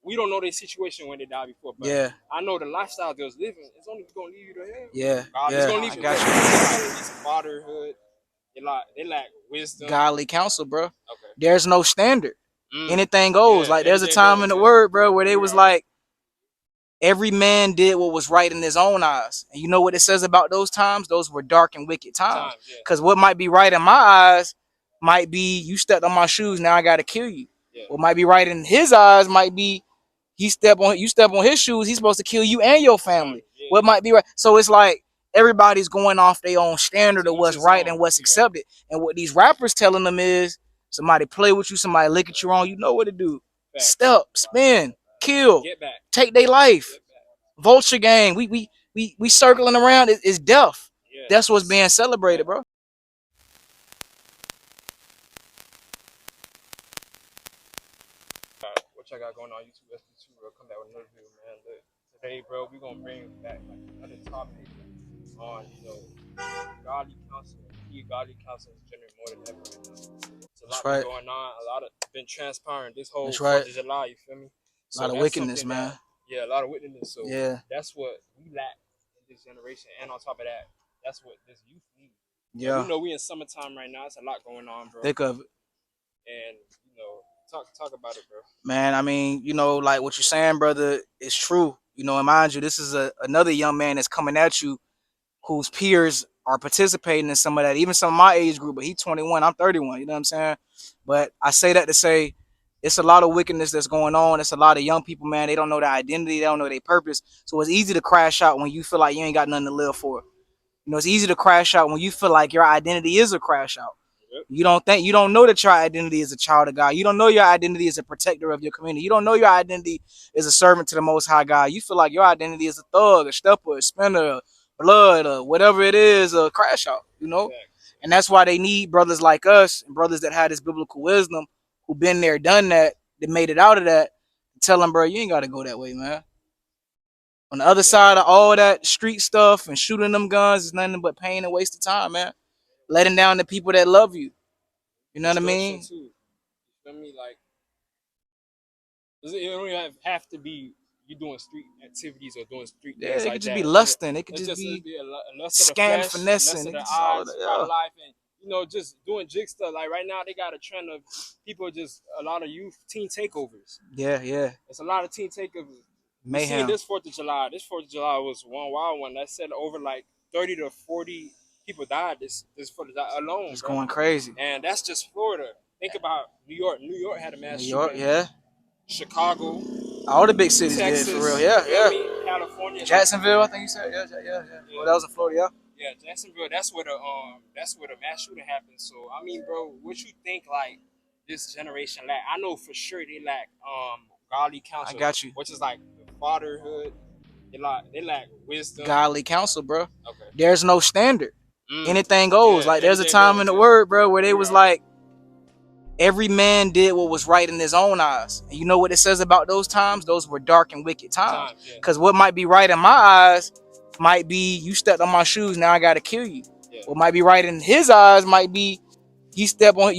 we don't know their situation when they die before, but Yeah. I know the lifestyle they was living. It's only gonna lead you to hell. Yeah. God, it's Yeah. gonna lead I you. got you. It's fatherhood. They lack wisdom. Godly counsel, bro. Okay. There's no standard. Mm. Anything goes. Yeah, like there's a anything time goes, in the yeah. word, bro, where they was Right. like, every man did what was right in his own eyes. And you know what it says about those times? Those were dark and wicked times. Because what might be right in my eyes might be you stepped on my shoes, now I gotta kill you. Yeah. What might be right in his eyes might be you step on his shoes, he's supposed to kill you and your family. Yeah. What might be right? So it's like everybody's going off their own standard of what's right and what's accepted. And what these rappers telling them is somebody play with you, somebody lick at you wrong, you know what to do. Step, spin, kill, take their life. Vulture gang. We circling around. It's death. Yeah. That's what's being celebrated, bro. What y'all got going on YouTube? SB2, bro. Come back with another video, man. Look, today, bro, we're gonna bring back like another topic on, godly counsel. Godly counsel is generating more than ever right now. It's a lot been going on. A lot of been transpiring this whole 4th of July. You feel me? So a lot of wickedness, man. Yeah, a lot of wickedness. So yeah, that's what we lack in this generation. And on top of that, that's what this youth need. Yeah. We know we in summertime right now. It's a lot going on, bro. Think of it. And talk about it, bro. Man, I mean, like what you're saying, brother, is true. And mind you, this is another young man that's coming at you whose peers are participating in some of that, even some of my age group, but he's 21, I'm 31, you know what I'm saying? But I say that to say it's a lot of wickedness that's going on. It's a lot of young people, man, they don't know their identity, they don't know their purpose. So it's easy to crash out when you feel like you ain't got nothing to live for. It's easy to crash out when you feel like your identity is a crash out. You don't know that your identity is a child of God. You don't know your identity is a protector of your community. You don't know your identity is a servant to the Most High God. You feel like your identity is a thug, a stepper, a spinner, blood, or whatever it is, a crash out, And that's why they need brothers like us and brothers that had this biblical wisdom, who been there, done that, that made it out of that. Tell them, bro, you ain't got to go that way, man. On the other side of all that street stuff and shooting them guns is nothing but pain and waste of time, man. Letting down the people that love you. You know what I mean? Too. You feel me? Like, it don't have to be you doing street activities or doing street things like that. It could just be lusting. It could just be a scam finessing. Lust of the eyes, life, and just doing jig stuff. Like right now, they got a trend of people a lot of youth teen takeovers. Yeah. It's a lot of teen takeovers. Mayhem. This 4th of July. This 4th of July was one wild one that said over like 30 to 40 people died this 4th of July alone. It's going crazy. And that's just Florida. Think about New York. New York had a mass shooting. New York, yeah. Chicago. All the big cities Texas, did, for real. Yeah. California. Jacksonville, I think you said. Yeah. Well, that was in Florida, yeah. Yeah, Jacksonville. That's where the mass shooting happened. So I mean, bro, what you think like this generation lack? I know for sure they lack godly counsel. I got you. Which is like the fatherhood. They lack wisdom. Godly counsel, bro. Okay. There's no standard. Anything goes. Like there's a time in the word, bro, where they was like, every man did what was right in his own eyes. And you know what it says about those times? Those were dark and wicked times. Because what might be right in my eyes might be you stepped on my shoes, now I gotta kill you. Yeah. What might be right in his eyes might be you step on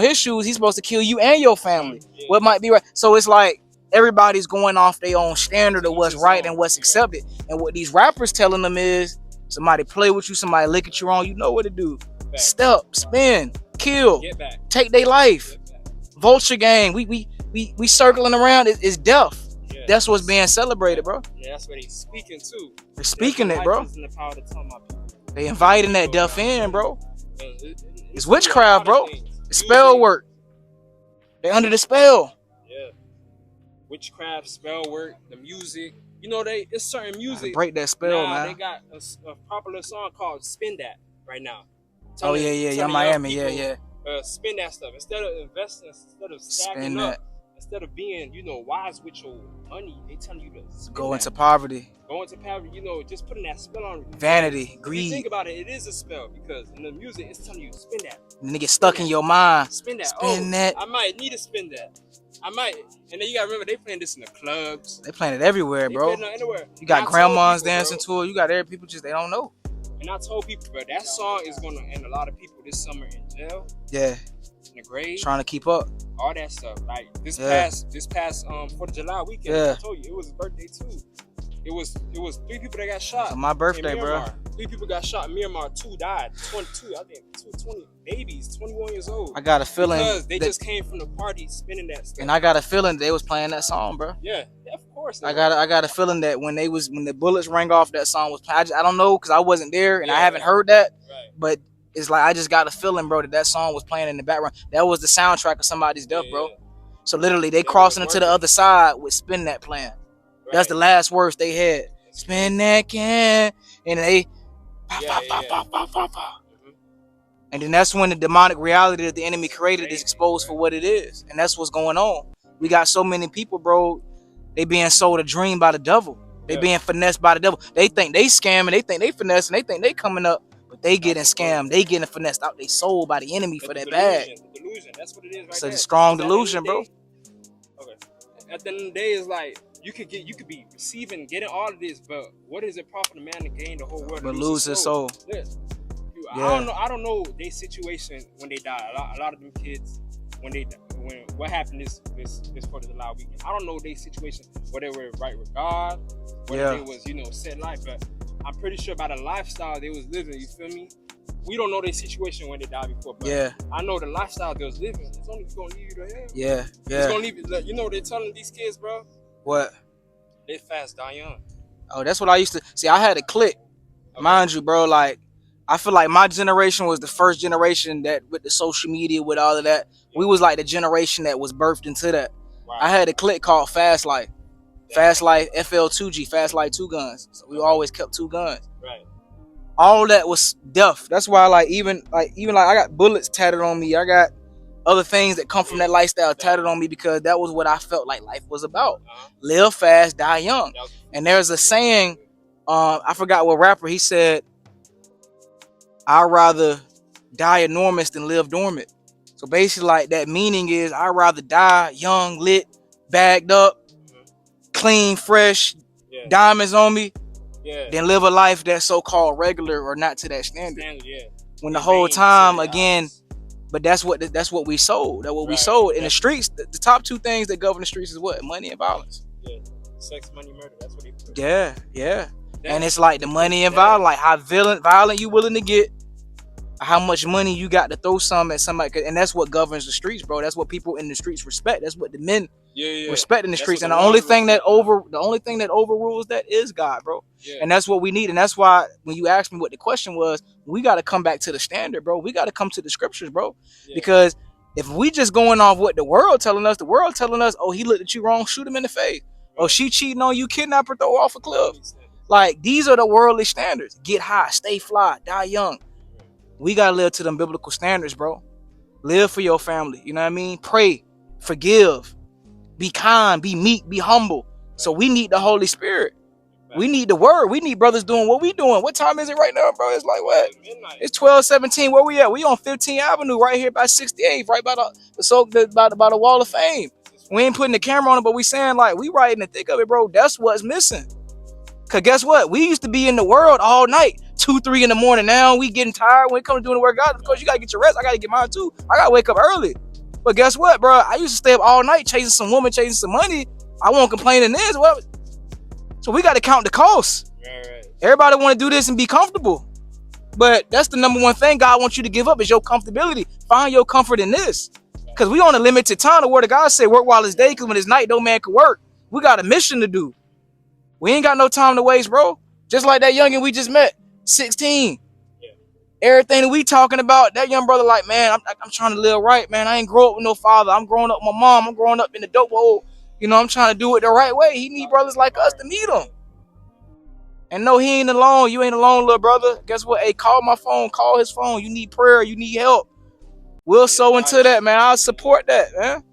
his shoes, he's supposed to kill you and your family. Yeah. What might be right? So it's like everybody's going off their own standard of what's right and what's accepted. And what these rappers telling them is somebody play with you, somebody lick at you wrong, you know what to do. Step, spin, kill, take their life. Vulture gang. We circling around. It's death. Yeah, that's what's being celebrated, bro. Yeah, that's what he's speaking to. They're speaking it, bro. They inviting that death in, bro. It's witchcraft, bro. It's spell work. They under the spell. Yeah. Witchcraft, spell work, the music. It's certain music. Break that spell, man. They got a popular song called "Spin That" right now. Yeah, Miami, yeah. Spend that stuff instead of investing, instead of stacking up, instead of being, wise with your money. They telling you to go into poverty. Just putting that spell on vanity, greed. If you think about it, it is a spell because in the music it's telling you to spin that. And they get stuck in your mind. Spin that. Spin that. I might need to spin that. And then you gotta remember they playing this in the clubs. They playing it everywhere, bro. You got grandmas dancing to it. You got people they don't know. And I told people, bro, that song is gonna end a lot of people this summer in jail. Yeah. in the grave, trying to keep up. All that stuff. Like this past 4th of July weekend, I told you it was his birthday too. It was 3 people that got shot. So my birthday, bro. 3 people got shot in Myanmar. 2 died. 22, I think 20 babies, 21 years old. I got a feeling because they just came from the party spinning that stuff. And I got a feeling they was playing that song, bro. Yeah, of course. I got a feeling that when the bullets rang off, that song was playing. I don't know because I wasn't there and I haven't heard that. Right. But it's like I just got a feeling, bro, that song was playing in the background. That was the soundtrack of somebody's death, bro. Yeah. So literally, they crossing into the other side with "Spin That" playing. Right. That's the last words they had. Spin that can, and they, and then that's when the demonic reality that the enemy created is exposed for what it is, and that's what's going on. We got so many people, bro. They being sold a dream by the devil. They being finessed by the devil. They think they scamming, they think they finessing, they think they coming up, but they getting scammed. They getting finessed out. They sold by the enemy for that bag. Delusion. That's what it is. Right. It's a strong delusion, bro. Okay. At the end of the day, it's like. You could be receiving, getting all of this, but what is it profit a man to gain the whole world but lose his soul? I don't know their situation when they die. A lot of them kids when what happened this 4th of July weekend. I don't know their situation, whether they were right with God, whether they was set life, but I'm pretty sure by the lifestyle they was living. You feel me? We don't know their situation when they died before, but I know the lifestyle they was living. It's only gonna lead you to hell. Yeah. It's gonna leave. You know they're telling these kids, bro. What? Live fast, die young. Oh, that's what I used to see. I had a click, mind you, bro. Like, I feel like my generation was the first generation that, with the social media, with all of that, we was like the generation that was birthed into that. Wow. I had a click called Fast Life, Fast Life FL2G, Fast Life 2 guns. So we always kept 2 guns. Right. All that was death. That's why, like, even I got bullets tatted on me. I got other things that come from that lifestyle tatted on me because that was what I felt like life was about. Live fast, die young. And there's a saying, I forgot what rapper, he said, I'd rather die enormous than live dormant. So basically, like, that meaning is I'd rather die young, lit, bagged up, clean, fresh, diamonds on me, than live a life that's so-called regular or not to that standard. When the whole time, again, but that's what we sold. That's what we sold in the streets. The top 2 things that govern the streets is what? Money and violence. Yeah, sex, money, murder. That's what they put. Yeah. And it's like the money and violence, like how violent you willing to get, how much money you got to throw some at somebody, and that's what governs the streets, bro. That's what people in the streets respect. That's what the men respect in the streets. And the only thing that overrules that is God, bro. And that's what we need. And that's why when you asked me what the question was, we got to come back to the standard, bro. We got to come to the scriptures, bro. Because if we just going off what the world telling us, oh, he looked at you wrong, shoot him in the face. Oh, she cheating on you, kidnap her, throw her off a cliff. Like, these are the worldly standards. Get high, stay fly, die young. We got to live to them biblical standards, bro. Live for your family. You know what I mean? Pray, forgive, be kind, be meek, be humble. So we need the Holy Spirit. We need the word. We need brothers doing what we doing. What time is it right now, bro? It's like what? It's 12:17. Where we at? We on 15th Avenue right here by 68th, right by the Wall of Fame. We ain't putting the camera on it, but we saying like we right in the thick of it, bro. That's what's missing. Cause guess what? We used to be in the world all night, 2, 3 in the morning. Now we getting tired when it comes to doing the work. God, of course, you gotta get your rest. I gotta get mine too. I gotta wake up early. But guess what, bro? I used to stay up all night chasing some woman, chasing some money. I won't complain in this. Well, so we got to count the costs. Right. Everybody want to do this and be comfortable. But that's the number one thing God wants you to give up is your comfortability. Find your comfort in this. Because we on a limited time. The word of God say work while it's day, because when it's night, no man can work. We got a mission to do. We ain't got no time to waste, bro. Just like that youngin' we just met, 16. Everything that we talking about, that young brother like, man, I'm trying to live right, man. I ain't grow up with no father. I'm growing up with my mom. I'm growing up in the dope hole. You know, I'm trying to do it the right way. He need brothers like us to meet him. And no, he ain't alone. You ain't alone, little brother. Guess what? Hey, call my phone. Call his phone. You need prayer. You need help. We'll sow into that, man. I'll support that, man.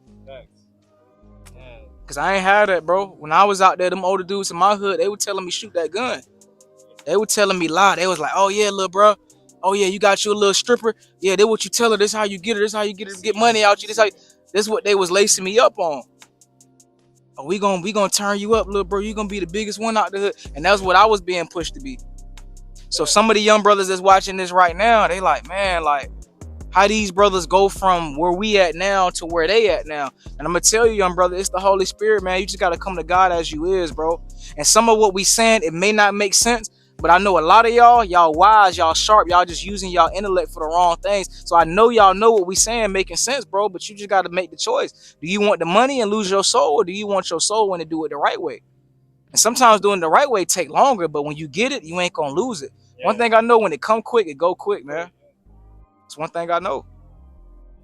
Because I ain't had that, bro. When I was out there, them older dudes in my hood, they were telling me shoot that gun. They were telling me lie. They was like, oh, yeah, little bro. Oh, yeah, you got your little stripper. Yeah, that's what you tell her. This how you get her. This how you get her to get money out you. This what they was lacing me up on. Oh, we gonna turn you up, little bro. You gonna be the biggest one out the hood. And that's what I was being pushed to be. So some of the young brothers that's watching this right now, they like, man, like, How these brothers go from where we at now to where they at now. And I'm gonna tell you, young brother, it's the Holy Spirit, man. You just gotta come to God as you is, bro. And some of what we saying, it may not make sense, but I know a lot of y'all wise, y'all sharp, y'all just using y'all intellect for the wrong things. So I know y'all know what we saying making sense, bro. But you just gotta make the choice. Do you want the money and lose your soul, or do you want your soul when to do it the right way? And sometimes doing the right way take longer, but when you get it, you ain't gonna lose it. Yeah. One thing I know, when it come quick, it go quick, man. It's one thing I know.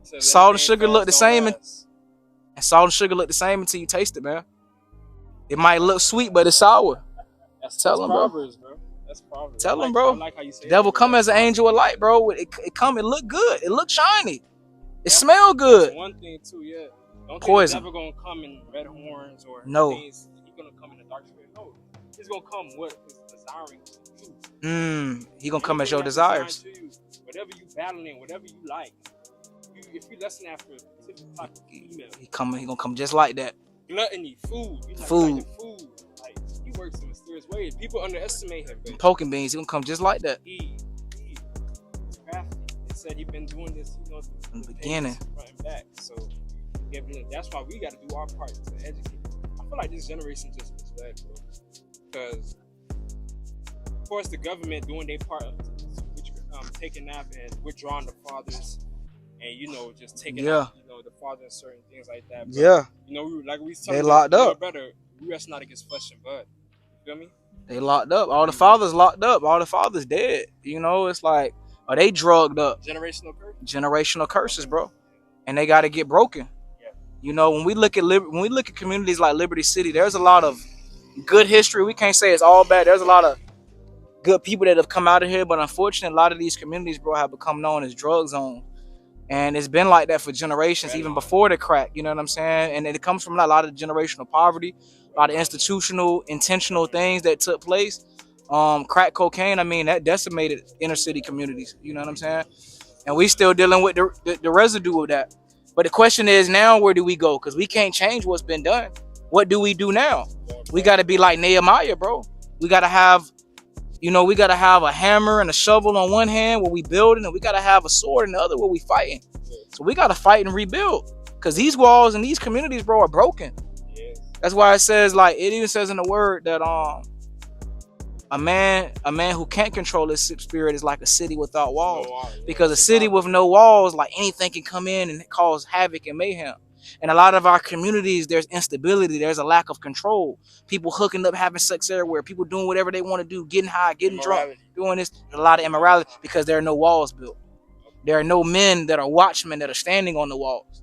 Salt and sugar look the same, and salt and sugar look the same until you taste it, man. It might look sweet, but it's sour. Tell them, bro. That's Proverbs. Tell them, bro. Like how you say devil come as an angel of light, bro. It come, it look good. It look shiny. It smell good. That's one thing too, yeah. Don't poison. Think the devil gonna come in red horns or no. Things. He's gonna come in the dark spirit. No, he's gonna come what is desiring. He gonna come as your desires. You. Whatever you battling, whatever you like. If you listen after a specific type of email, he gonna come just like that. Gluttony, food. Food. Like he works in mysterious ways. People underestimate him. But poking beans, he gonna come just like that. He's crafty. They said he been doing this, from the beginning. Running back. So that's why we gotta do our part to educate. I feel like this generation just misled, bro. Because of course the government doing their part, taking out and withdrawing the fathers. And just taking out, the father and certain things like that. But, we they locked up. Brother, we rest not against flesh and blood. You feel me? They locked up. All the fathers locked up. All the fathers dead. It's like, are they drugged up? Generational curses, bro. And they got to get broken. Yeah. When we look at communities like Liberty City, there's a lot of good history. We can't say it's all bad. There's a lot of good people that have come out of here, but unfortunately, a lot of these communities, bro, have become known as drug zones. And it's been like that for generations, even before the crack, you know what I'm saying? And it comes from a lot of generational poverty, a lot of institutional, intentional things that took place. Crack cocaine, that decimated inner city communities, you know what I'm saying? And we still dealing with the residue of that. But the question is now, where do we go? Because we can't change what's been done. What do we do now? We got to be like Nehemiah, bro. We got to have a hammer and a shovel on one hand where we building, and we got to have a sword in the other where we fighting. So we got to fight and rebuild, because these walls and these communities, bro, are broken. Yes. That's why it says, it even says in the word that a man who can't control his spirit is like a city without walls. Because a city with no walls, like anything can come in and cause havoc and mayhem. And a lot of our communities, there's instability. There's a lack of control. People hooking up, having sex everywhere. People doing whatever they want to do, getting high, getting drunk, doing this. A lot of immorality because there are no walls built. There are no men that are watchmen that are standing on the walls.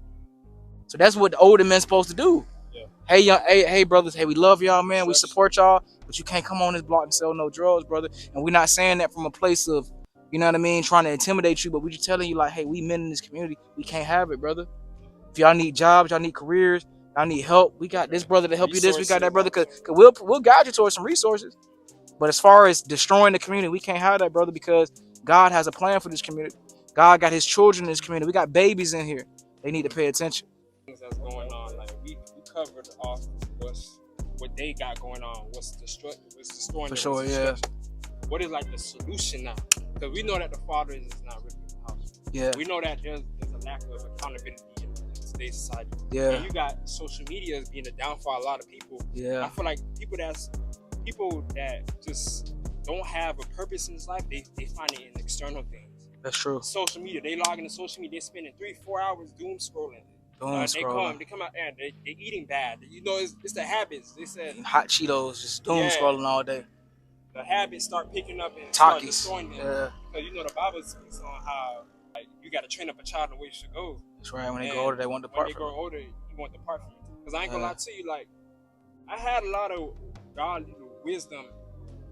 So that's what the older men's supposed to do. Yeah. Hey, brothers. Hey, we love y'all, man. We support y'all, but you can't come on this block and sell no drugs, brother. And we're not saying that from a place of, trying to intimidate you, but we're just telling you, hey, we men in this community, we can't have it, brother. If y'all need jobs, y'all need careers, y'all need help, we got this brother to help you this, we got that brother, because we'll guide you towards some resources. But as far as destroying the community, we can't have that, brother, because God has a plan for this community. God got his children in this community. We got babies in here. They need to pay attention. Things that's going on, we covered off what they got going on, what's destroying for sure, yeah. What is the solution now? Because we know that the father is not really in the house. Yeah. We know that there's a lack of accountability in today's society. Yeah. And you got social media as being a downfall for a lot of people. Yeah. I feel like people that just don't have a purpose in this life, they find it in external things. That's true. Social media, they log into social media, they're spending 3-4 hours doom scrolling. They come out there and they're eating bad. It's the habits. They said hot Cheetos, just doom scrolling all day. The habits start picking up and Takis. start destroying them. Yeah. Because the Bible speaks on how you got to train up a child in the way you should go. That's right. When they grow older, they want to depart from it. When they grow older, you want to depart from it. Because I ain't gonna lie to you, I had a lot of godly wisdom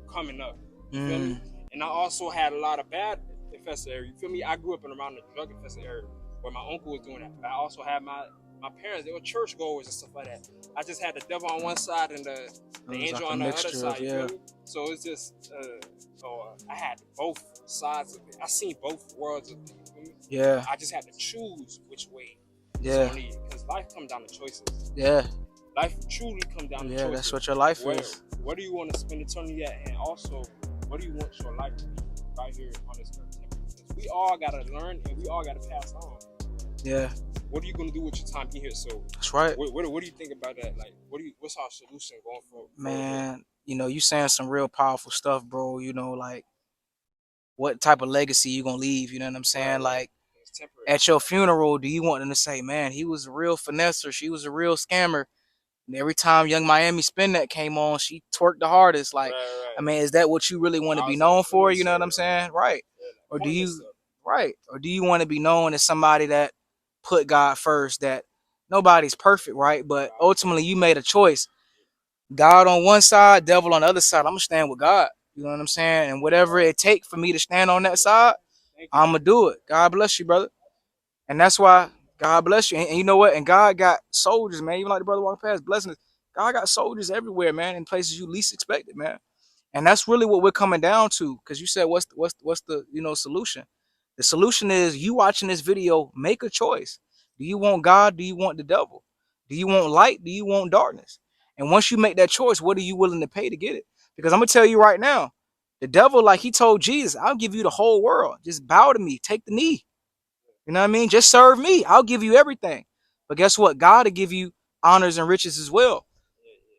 coming up. You feel me? And I also had a lot of bad infested area. You feel me? I grew up around the drug infested area where my uncle was doing that. But I also had my parents, they were church goers and stuff like that. I just had the devil on one side and the angel on the other side. You feel me? So it's just, I had both sides of it. I seen both worlds of it. You feel me? Yeah. I just had to choose which way. Yeah. Because life comes down to choices. Yeah. Life truly comes down to choices. Yeah, that's what your life is. Where do you want to spend eternity at? And also, what do you want your life to be right here on this earth? Because we all gotta learn and we all gotta pass on. Yeah. What are you gonna do with your time being here? So that's right. What do you think about that? Like, what's our solution going forward? Man, you know, you saying some real powerful stuff, bro. You know, like what type of legacy you gonna leave? You know what I'm saying? Right. Like It's temporary. at your funeral, do you want them to say, man, he was a real finesser, she was a real scammer? And every time Young Miami Spin That came on, she twerked the hardest. Like, Right. I mean, is that what you really want to I be was an known for? You influencer. know what I'm saying? Right. Yeah, like Or do pointing you, stuff. right? Or do you want to be known as somebody that put God first? That nobody's perfect, right? But ultimately, you made a choice. God on one side, devil on the other side. I'm gonna stand with God. You know what I'm saying? And whatever it take for me to stand on that side, I'm gonna do it. God bless you, brother. And that's why God bless you. And you know what? And God got soldiers, man. Even like the brother walking past, blessing us. God got soldiers everywhere, man, in places you least expect it, man. And that's really what we're coming down to. Because you said, what's the solution? The solution is you watching this video, make a choice. Do you want God? Do you want the devil? Do you want light? Do you want darkness? And once you make that choice, what are you willing to pay to get it? Because I'm gonna tell you right now, the devil, like he told Jesus, I'll give you the whole world. Just bow to me, take the knee. You know what I mean? Just serve me. I'll give you everything. But guess what? God will give you honors and riches as well.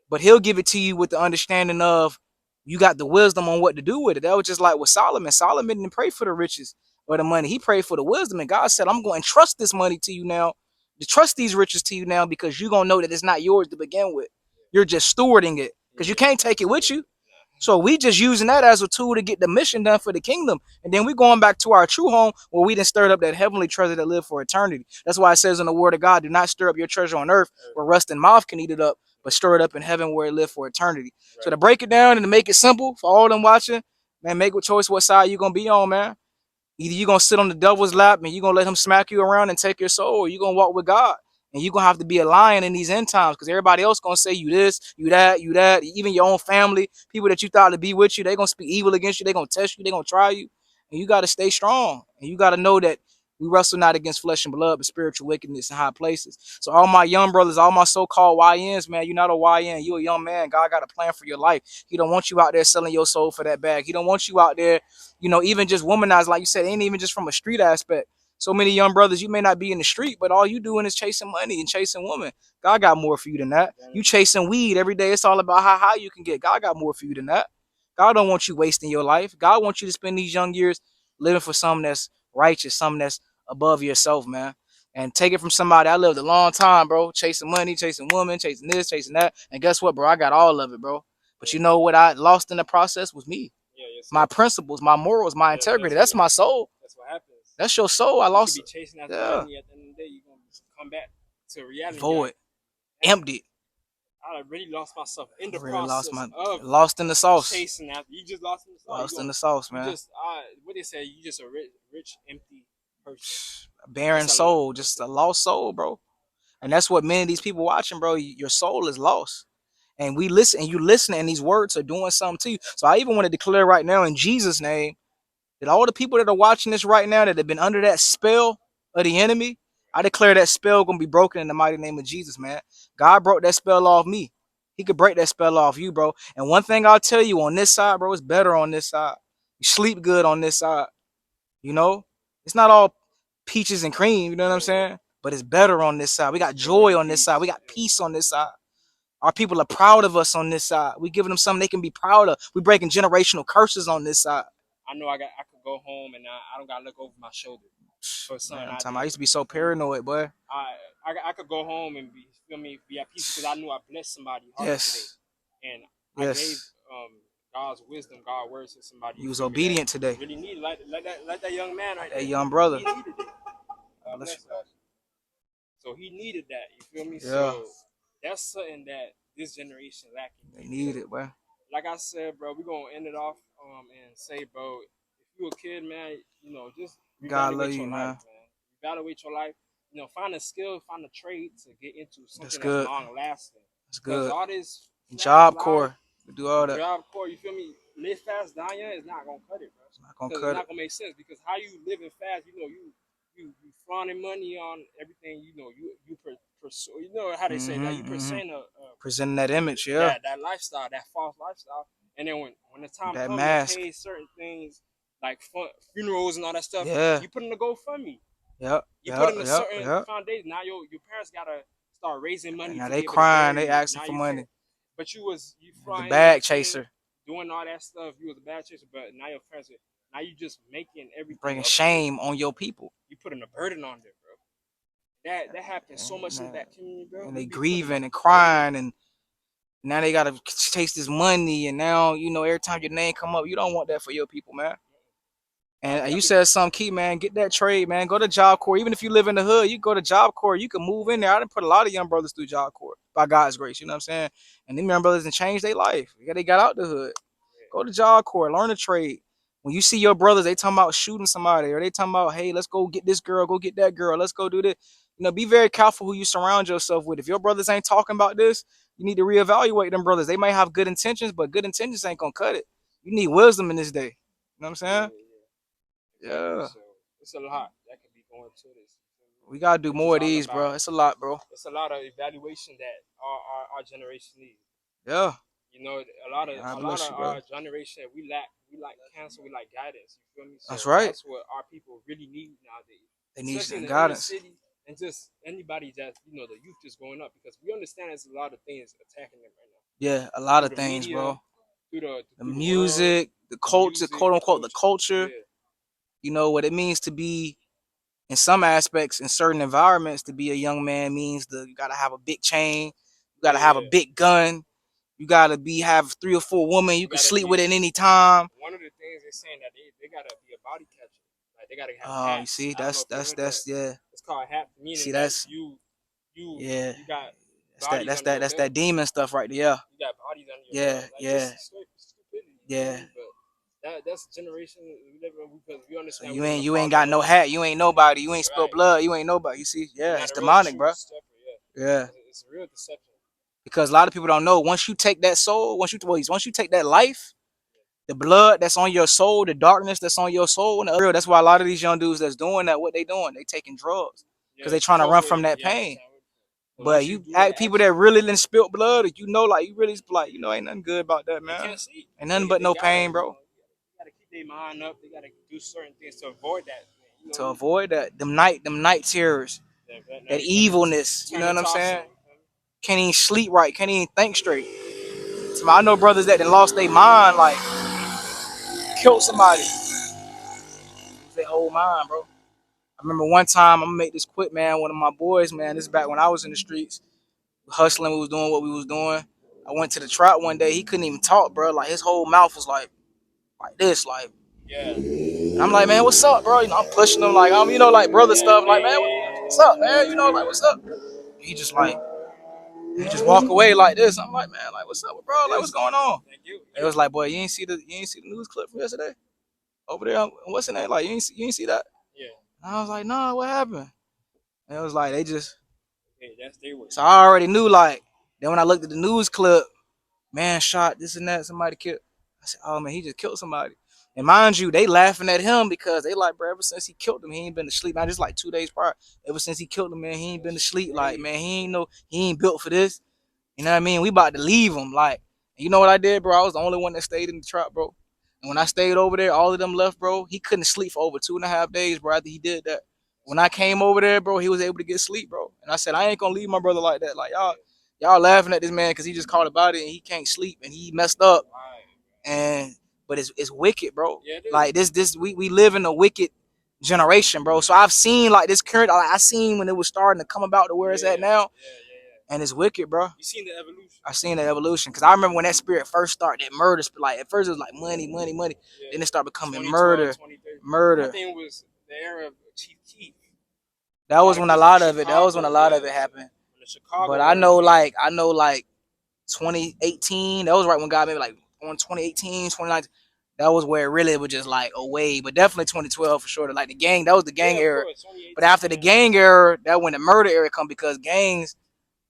But he'll give it to you with the understanding of you got the wisdom on what to do with it. That was just like with Solomon. Solomon didn't pray for the riches or the money. He prayed for the wisdom. And God said, I'm going to trust this money to you now, to trust these riches to you now, because you're going to know that it's not yours to begin with. You're just stewarding it because you can't take it with you. So we just using that as a tool to get the mission done for the kingdom. And then we going back to our true home where we done stirred up that heavenly treasure that live for eternity. That's why it says in the word of God, do not stir up your treasure on earth where rust and moth can eat it up, but stir it up in heaven where it live for eternity. Right. So to break it down and to make it simple for all them watching, man, make a choice what side you going to be on, man. Either you're going to sit on the devil's lap and you're going to let him smack you around and take your soul, or you're going to walk with God. And you're going to have to be a lion in these end times because everybody else going to say you this, you that, you that. Even your own family, people that you thought to be with you, they're going to speak evil against you. They're going to test you. They're going to try you. And you got to stay strong. And you got to know that we wrestle not against flesh and blood, but spiritual wickedness in high places. So all my young brothers, all my so-called YNs, man, you're not a YN. You're a young man. God got a plan for your life. He don't want you out there selling your soul for that bag. He don't want you out there, even just womanized, like you said, ain't even just from a street aspect. So many young brothers, you may not be in the street, but all you doing is chasing money and chasing women. God got more for you than that. You chasing weed every day. It's all about how high you can get. God got more for you than that. God don't want you wasting your life. God wants you to spend these young years living for something that's righteous, something that's above yourself, man. And take it from somebody. I lived a long time, bro, chasing money, chasing women, chasing this, chasing that. And guess what, bro? I got all of it, bro. But you know what I lost in the process was me. My principles, my morals, my integrity. That's my soul. That's what happens. That's your soul. I lost it. You could be chasing after money. At the end of the day, you're going to come back to reality. Void. Empty. I really lost myself in the really process of lost in the sauce. Chasing after. You just lost in the sauce. Lost in the sauce, man. What they say, you just a rich, empty person. A barren soul, just a lost soul, bro. And that's what many of these people watching, bro. Your soul is lost. And we listen, and you listen, and these words are doing something to you. So I even want to declare right now in Jesus' name that all the people that are watching this right now that have been under that spell of the enemy, I declare that spell gonna be broken in the mighty name of Jesus, man. God broke that spell off me. He could break that spell off you, bro. And one thing I'll tell you on this side, bro, it's better on this side. You sleep good on this side. It's not all peaches and cream, you know what I'm saying? But it's better on this side. We got joy on this side. We got peace on this side. Our people are proud of us on this side. We giving them something they can be proud of. We breaking generational curses on this side. I know I could go home and I don't gotta look over my shoulder for something. I used to be so paranoid, boy. I could go home and be at peace because I knew I blessed somebody today, and I gave God's wisdom, God's words to somebody. You was obedient today. Really needed like that young man right there. That young brother. He needed it. So he needed that. You feel me? Yeah. So that's something that this generation lacking. They need it, boy. Like I said, bro, we're gonna end it off and say, bro, if you a kid, man, just God love you, your man. Life, man. Evaluate your life. Find a skill, find a trade to get into something that's long lasting. That's good. All this Job Corps, do all that. Job Corps, you feel me? Live fast, die young is not gonna cut it, bro. It's not gonna cut it. It's not gonna make sense because how you living fast, you flaunting money on everything, you pursue, how they say that, you presenting that image, yeah. That lifestyle, that false lifestyle. And then when the time that comes mask. to pay certain things, like funerals and all that stuff. Yeah. You put in a GoFundMe. Yep. You put Yep. in a Yep. certain Yep. foundation. Now your parents gotta start raising money And now to they be able to crying. bury They you. asking Now for you money. can't. But you The flying bag everything, chaser. doing all that stuff. You was a bad chaser, but now your parents. Now you just making everything Bringing shame on your people. You putting a burden on them, bro. That happens so much in that community, bro. And We they be putting a grieving and burden. crying, and now they gotta chase this money. And now every time your name come up, you don't want that for your people, man. And you said something key, man. Get that trade, man. Go to Job Corps. Even if you live in the hood, you go to Job Corps. You can move in there. I done put a lot of young brothers through Job Corps by God's grace. You know what I'm saying? And them young brothers done changed their life. They got out the hood. Go to Job Corps. Learn a trade. When you see your brothers, they talking about shooting somebody, or they talking about, hey, let's go get this girl, go get that girl, let's go do this. Be very careful who you surround yourself with. If your brothers ain't talking about this, you need to reevaluate them brothers. They might have good intentions, but good intentions ain't gonna cut it. You need wisdom in this day. You know what I'm saying? Yeah. So it's a lot that could be going to this. We gotta do more of these, bro. It's a lot, bro. It's a lot of evaluation that our generation needs. Yeah. A lot of our generation we lack counsel, we lack guidance. You feel me? So that's right. That's what our people really need nowadays. They need especially in the guidance. City, and just anybody that the youth is growing up, because we understand there's a lot of things attacking them right now. Yeah, a lot of things, media, bro. Through the music, the culture, quote unquote, the culture. Yeah. What it means to be, in some aspects, in certain environments, to be a young man means you gotta have a big chain, you gotta have a big gun, you gotta have 3 or 4 women you can sleep with at any time. One of the things they're saying that they gotta be a body catcher. Like they gotta have hats. You see, that's yeah. It's called hat, meaning see, that's you got that's that demon stuff right there. Yeah. You got bodies under your belt. Yeah. Stupidity. Yeah. But that's the generation we live in, because we understand. So you ain't got no hat. You ain't nobody. You ain't spilled blood. You ain't nobody. You see? Yeah, it's demonic, bro. Yeah. It's a real deception. Because a lot of people don't know. Once you take that soul, once you take that life, the blood that's on your soul, the darkness that's on your soul, and that's why a lot of these young dudes that's doing that, what they doing? They taking drugs because they trying to run from that pain. But you act people that really didn't spilt blood, you like you really like ain't nothing good about that, man. Ain't nothing but no pain, bro. They gotta keep their mind up. They gotta do certain things to avoid that. To avoid that, them night terrors, that evilness. You know what I'm saying? Can't even sleep right. Can't even think straight. So I know brothers that done lost their mind, like killed somebody. Their whole mind, bro. I remember one time, I'm gonna make this quick, man. One of my boys, man, this is back when I was in the streets, hustling. We was doing what we was doing. I went to the trap one day. He couldn't even talk, bro. Like his whole mouth was like this, like. Yeah. And I'm like, man, what's up, bro? I'm pushing him, like like brother stuff. Like, man, what's up, man? Like, what's up? He just walk away like this. I'm like, man, like, what's up, bro? Like, what's going on? It was like, boy, you ain't see the news clip from yesterday over there. What's the name? Like, you ain't see that? Yeah. And I was like, nah, what happened? And it was like they just. Okay, that's their way. So I already knew. Like, then when I looked at the news clip, man shot this and that, somebody killed. I said, oh man, he just killed somebody. And mind you, they laughing at him because they like, bro, ever since he killed him, he ain't been to sleep. Not just like 2 days prior. Ever since he killed him, man, he ain't been to sleep. Like, man, he ain't built for this. You know what I mean? We about to leave him. Like, you know what I did, bro? I was the only one that stayed in the trap, bro. And when I stayed over there, all of them left, bro. He couldn't sleep for over 2.5 days, bro, after he did that. When I came over there, bro, he was able to get sleep, bro. And I said, I ain't gonna leave my brother like that. Like, y'all laughing at this man because he just caught a body and he can't sleep and he messed up. But it's wicked, bro. Yeah, like we live in a wicked generation, bro. So I've seen like this current. I seen when it was starting to come about to where it's at now, and it's wicked, bro. You seen the evolution? I seen the evolution because I remember when that spirit first started, that murder. Like at first it was like money. Yeah. Then it started becoming murder. I think it was the era of Chief Keef. That was when a lot of it. That was when a lot of it happened. But I know like 2018. That was right when God maybe like on 2018, 2019. That was where it really was just like away. But definitely 2012 for sure. Like the gang, that was the gang era. But after the gang era, that when the murder era come because gangs,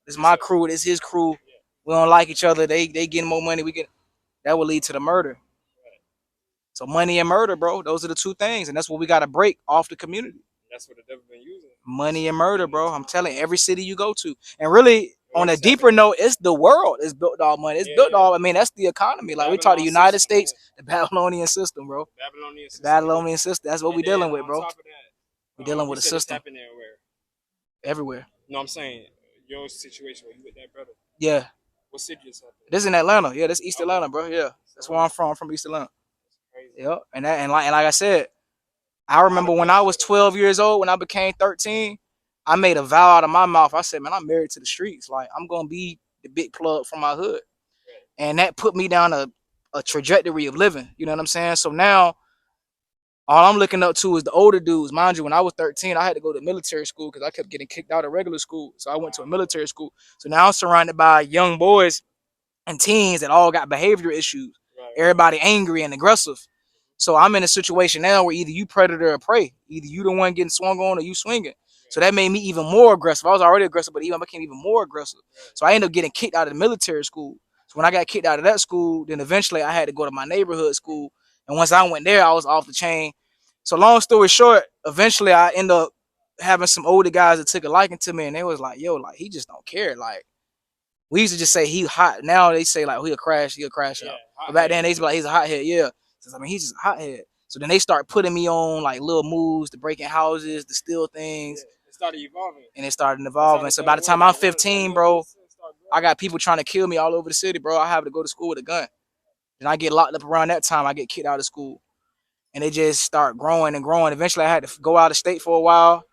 this is my crew, this is his crew. We don't like each other. They getting more money. That will lead to the murder. So money and murder, bro. Those are the two things, and that's what we got to break off the community. That's what the devil been using. Money and murder, bro. I'm telling you, every city you go to, and really, On a deeper note, it's the world. It's built off money. It's built off. I mean, that's the economy. Like we talk the United States, the Babylonian system, bro. The Babylonian system. That's what we dealing with, bro. We dealing with a system. Everywhere. No, I'm saying your situation where you with that brother. Yeah. What city is happening? This is in Atlanta. Yeah, this East Atlanta, bro. Yeah, that's where I'm from. I'm from East Atlanta. Yep. And like I said, I remember when I was 12 years old, when I became 13, I made a vow out of my mouth. I said, man, I'm married to the streets. Like, I'm going to be the big plug from my hood. And that put me down a trajectory of living. You know what I'm saying? So now, all I'm looking up to is the older dudes. Mind you, when I was 13, I had to go to military school because I kept getting kicked out of regular school. So I went to a military school. So now I'm surrounded by young boys and teens that all got behavior issues. Everybody angry and aggressive. So I'm in a situation now where either you predator or prey. Either you the one getting swung on or you swinging. So that made me even more aggressive. I was already aggressive, but even I became even more aggressive. So I ended up getting kicked out of the military school. So when I got kicked out of that school, then eventually I had to go to my neighborhood school. And once I went there, I was off the chain. So long story short, eventually I ended up having some older guys that took a liking to me, and they was like, yo, like, he just don't care. Like, we used to just say he hot. Now they say like he'll crash out. But back then they used to be like he's a hothead. Yeah. So, I mean, he's just a hothead. So then they start putting me on like little moves to break in houses, to steal things. It started evolving. And it started evolving. So by the time I'm 15, bro, I got people trying to kill me all over the city, bro. I have to go to school with a gun. And I get locked up around that time. I get kicked out of school. And they just start growing and growing. Eventually I had to go out of state for a while.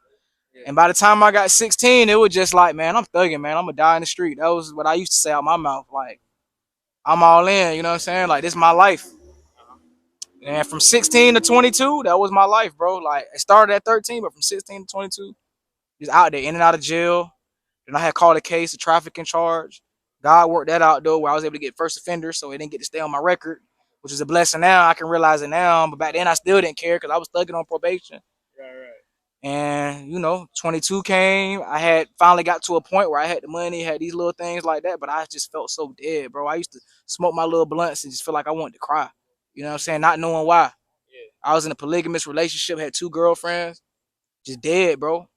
And by the time I got 16, it was just like, man, I'm thugging, man. I'm going to die in the street. That was what I used to say out my mouth. Like, I'm all in, you know what I'm saying? Like, this is my life. And from 16 to 22, that was my life, bro. Like, it started at 13, but from 16 to 22, just out there, in and out of jail. Then I had called a case, a trafficking charge. God worked that out, though, where I was able to get first offender, so it didn't get to stay on my record, which is a blessing now. I can realize it now. But back then, I still didn't care because I was thugging on probation. Right. And, 22 came. I had finally got to a point where I had the money, had these little things like that, but I just felt so dead, bro. I used to smoke my little blunts and just feel like I wanted to cry. You know what I'm saying? Not knowing why. I was in a polygamous relationship, had 2 girlfriends, just dead, bro.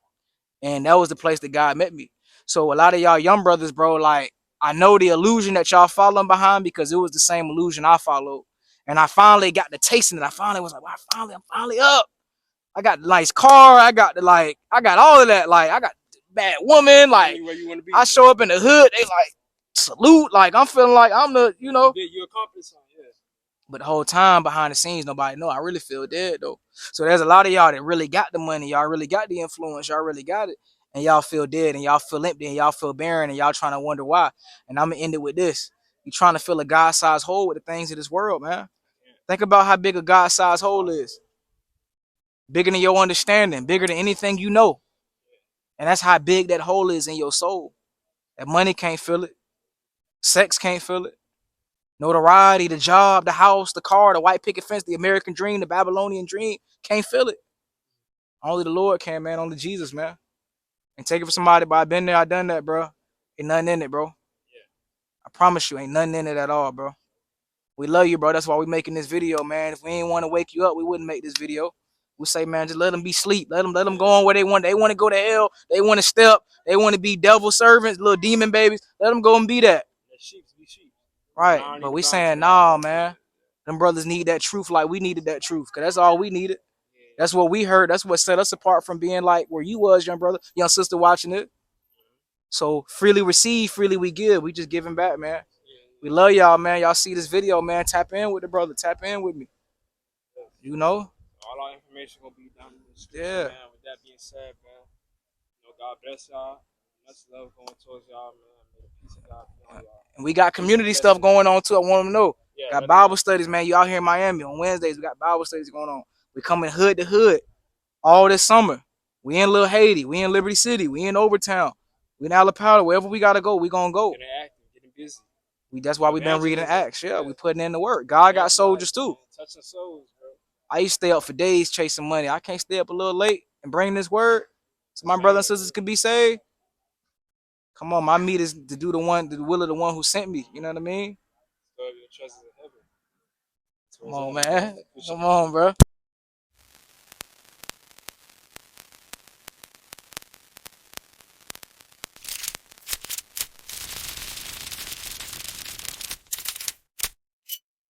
And that was the place that God met me. So a lot of y'all young brothers, bro, like, I know the illusion that y'all following behind because it was the same illusion I followed. And I finally got the taste in it. I finally was like, well, I'm finally up. I got the nice car. I got all of that. Like, I got bad woman. Like, I show up in the hood. They like salute. Like, I'm feeling like I'm the, You accomplished something, yeah. But the whole time behind the scenes, nobody know. I really feel dead though. So there's a lot of y'all that really got the money. Y'all really got the influence. Y'all really got it. And y'all feel dead and y'all feel empty and y'all feel barren and y'all trying to wonder why. And I'm gonna end it with this. You trying to fill a God-sized hole with the things of this world, man. Think about how big a God-sized hole is. Bigger than your understanding, bigger than anything you know. And that's how big that hole is in your soul. That money can't fill it. Sex can't fill it. Notoriety, the job, the house, the car, the white picket fence, the American dream, the Babylonian dream, can't fill it. Only the Lord can, man. Only Jesus, man. And take it for somebody, but I've been there, I done that, bro. Ain't nothing in it, bro. I promise you, ain't nothing in it at all, bro. We love you, bro. That's why we making this video, man. If we ain't want to wake you up, we wouldn't make this video. We say, man, just let them be sleep. Let them go on where they want. They want to go to hell. They want to step. They want to be devil servants, little demon babies. Let them go and be that. Right. But we saying, nah, man. Them brothers need that truth like we needed that truth. Because that's all we needed. That's what we heard. That's what set us apart from being like where you was, young brother, young sister watching it. So freely receive, freely we give. We just giving back, man. We love y'all, man. Y'all see this video, man. Tap in with the brother. Tap in with me. You know? All our information will be down in the description, man. With that being said, man, God bless y'all. Much love going towards y'all, man. May the peace of God be on y'all. And we got community stuff going on too. I want them to know. Got Bible studies, man. You out here in Miami on Wednesdays. We got Bible studies going on. We coming hood to hood all this summer. We in Little Haiti. We in Liberty City. We in Overtown. We in Alapata. Wherever we gotta go, we gonna go. Getting active, getting busy. That's why we've been reading Acts. Yeah, we putting in the work. God got soldiers too. Touching souls, bro. I used to stay up for days chasing money. I can't stay up a little late and bring this word so my brothers and sisters can be saved. Come on, my meat is to do the will of the one who sent me. You know what I mean? Come on, man. Come on, bro.